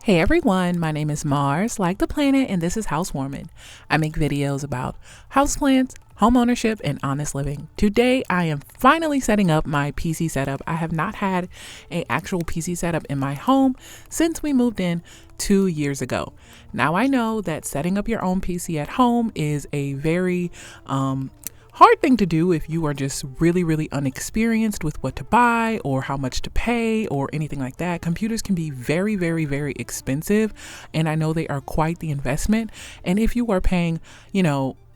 Hey everyone, my name is Mars, like the planet, and this is Housewarmin. I make videos about houseplants, home ownership, and honest living. Today, I am finally setting up my PC setup. I have not had an actual PC setup in my home since we moved in 2 years ago. Now, I know that setting up your own PC at home is a very hard thing to do if you are just really unexperienced with what to buy or how much to pay or anything like that. Computers can be very expensive, and I know they are quite the investment. And if you are paying,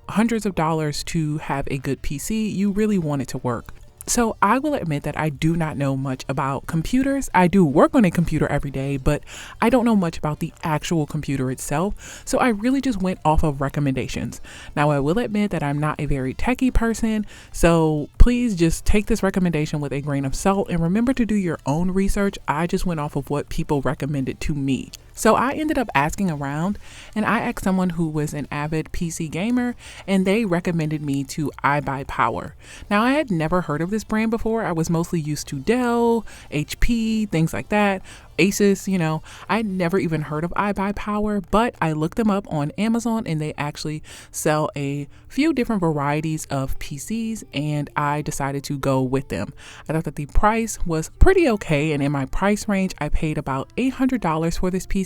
hundreds of dollars to have a good PC, you really want it to work. So I will admit that I do not know much about computers. I do work on a computer every day, but I don't know much about the actual computer itself. So I really just went off of recommendations. Now, I will admit that I'm not a very techie person, so please just take this recommendation with a grain of salt and remember to do your own research. I just went off of what people recommended to me. So I ended up asking around, and I asked someone who was an avid PC gamer, and they recommended me to iBUYPOWER. Now, I had never heard of this brand before. I was mostly used to Dell, HP, things like that. Asus, I had never even heard of iBUYPOWER, but I looked them up on Amazon and they actually sell a few different varieties of PCs, and I decided to go with them. I thought that the price was pretty okay, and in my price range, I paid about $800 for this PC.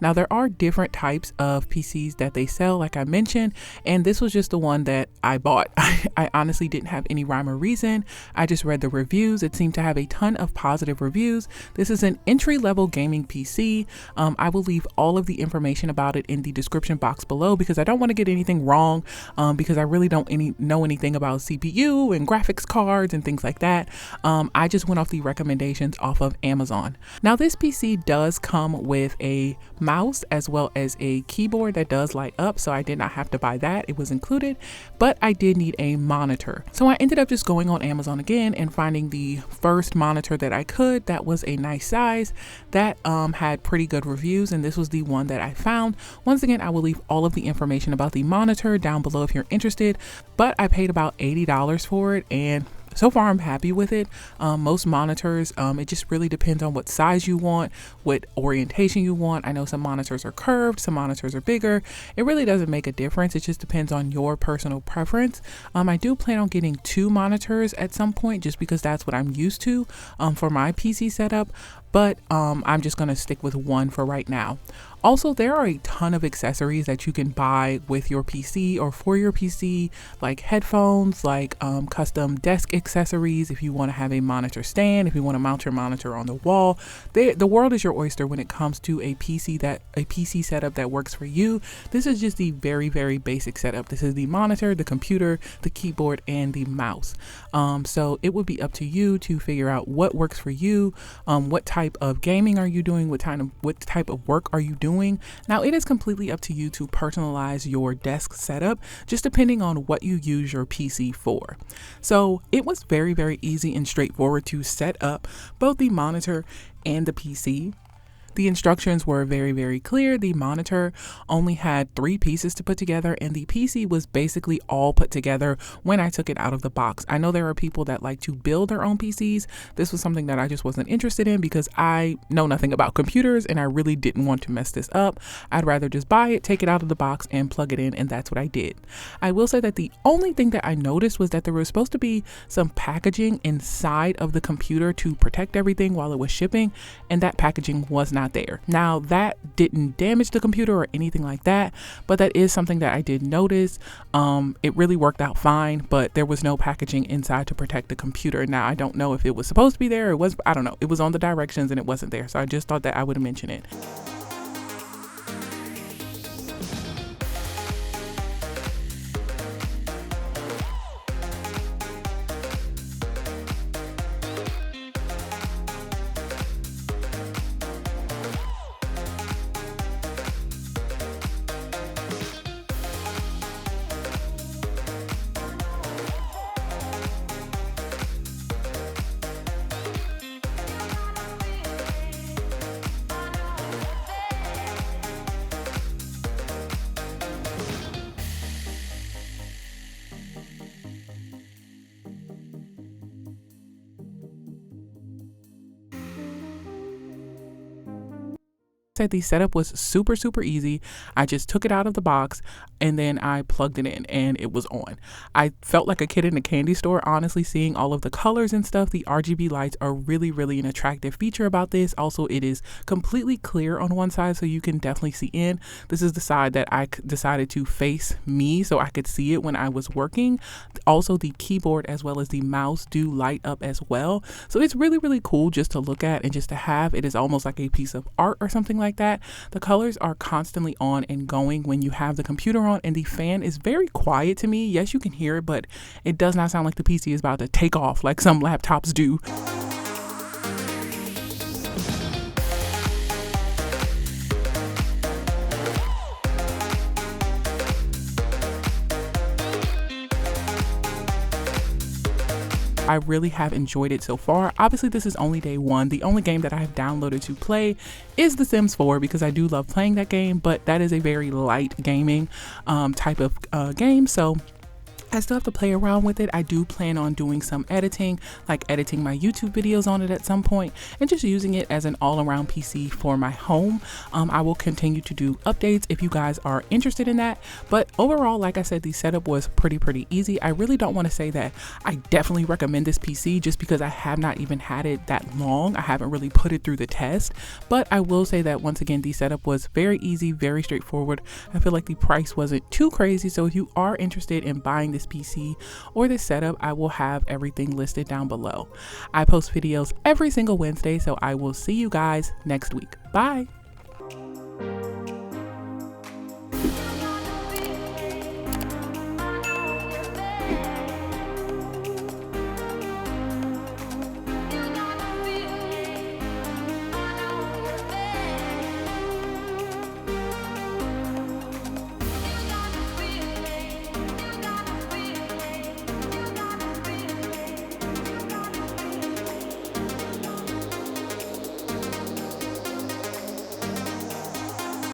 Now, there are different types of PCs that they sell, like I mentioned, and this was just the one that I bought. I honestly didn't have any rhyme or reason. I just read the reviews. It seemed to have a ton of positive reviews. This is an entry-level gaming PC. I will leave all of the information about it in the description box below because I don't want to get anything wrong, because I really don't know anything about CPU and graphics cards and things like that. I just went off the recommendations off of Amazon. Now, this PC does come with a mouse as well as a keyboard that does light up, so I did not have to buy that. It was included, but I did need a monitor. So I ended up just going on Amazon again and finding the first monitor that I could that was a nice size that had pretty good reviews, and this was the one that I found. Once again, I will leave all of the information about the monitor down below if you're interested, but I paid about $80 for it, and so far I'm happy with it. Most monitors, it just really depends on what size you want, what orientation you want. I know some monitors are curved, some monitors are bigger. It really doesn't make a difference. It just depends on your personal preference. I do plan on getting 2 monitors at some point just because that's what I'm used to for my PC setup, but I'm just gonna stick with 1 for right now. Also, there are a ton of accessories that you can buy with your PC or for your PC, like headphones, like custom desk accessories if you want to have a monitor stand, if you want to mount your monitor on the wall. The world is your oyster when it comes to a PC setup that works for you. This is just the very basic setup. This is the monitor, the computer, the keyboard, and the mouse. So it would be up to you to figure out what works for you. What type of gaming are you doing? What type of work are you doing? Now, it is completely up to you to personalize your desk setup, just depending on what you use your PC for. So it was very easy and straightforward to set up both the monitor and the PC. The instructions were very clear. The monitor only had 3 pieces to put together, and the PC was basically all put together when I took it out of the box. I know there are people that like to build their own PCs. This was something that I just wasn't interested in because I know nothing about computers and I really didn't want to mess this up. I'd rather just buy it, take it out of the box, and plug it in, and that's what I did. I will say that the only thing that I noticed was that there was supposed to be some packaging inside of the computer to protect everything while it was shipping, and that packaging was not there. Now, that didn't damage the computer or anything like that, but that is something that I did notice. It really worked out fine, but there was no packaging inside to protect the computer. Now, I don't know if it was supposed to be there. I don't know. It was on the directions and it wasn't there. So I just thought that I would mention it. Said the setup was super easy. I just took it out of the box and then I plugged it in and it was on. I felt like a kid in a candy store, honestly, seeing all of the colors and stuff. The RGB lights are really an attractive feature about this. Also, it is completely clear on one side, so you can definitely see in. This is the side that I decided to face me so I could see it when I was working. Also, the keyboard as well as the mouse do light up as well. So it's really cool just to look at and just to have. It is almost like a piece of art or something like that. The colors are constantly on and going when you have the computer on, and the fan is very quiet to me. Yes, you can hear it, but it does not sound like the PC is about to take off like some laptops do. I really have enjoyed it so far. Obviously, this is only day one. The only game that I have downloaded to play is The Sims 4 because I do love playing that game, but that is a very light gaming type of game. So I still have to play around with it. I do plan on doing some editing, like editing my YouTube videos on it at some point, and just using it as an all-around PC for my home. I will continue to do updates if you guys are interested in that. But overall, like I said, the setup was pretty easy. I really don't want to say that I definitely recommend this PC just because I have not even had it that long. I haven't really put it through the test, but I will say that once again, the setup was very easy, very straightforward. I feel like the price wasn't too crazy. So if you are interested in buying this PC or this setup, I will have everything listed down below. I post videos every single Wednesday, so I will see you guys next week. Bye.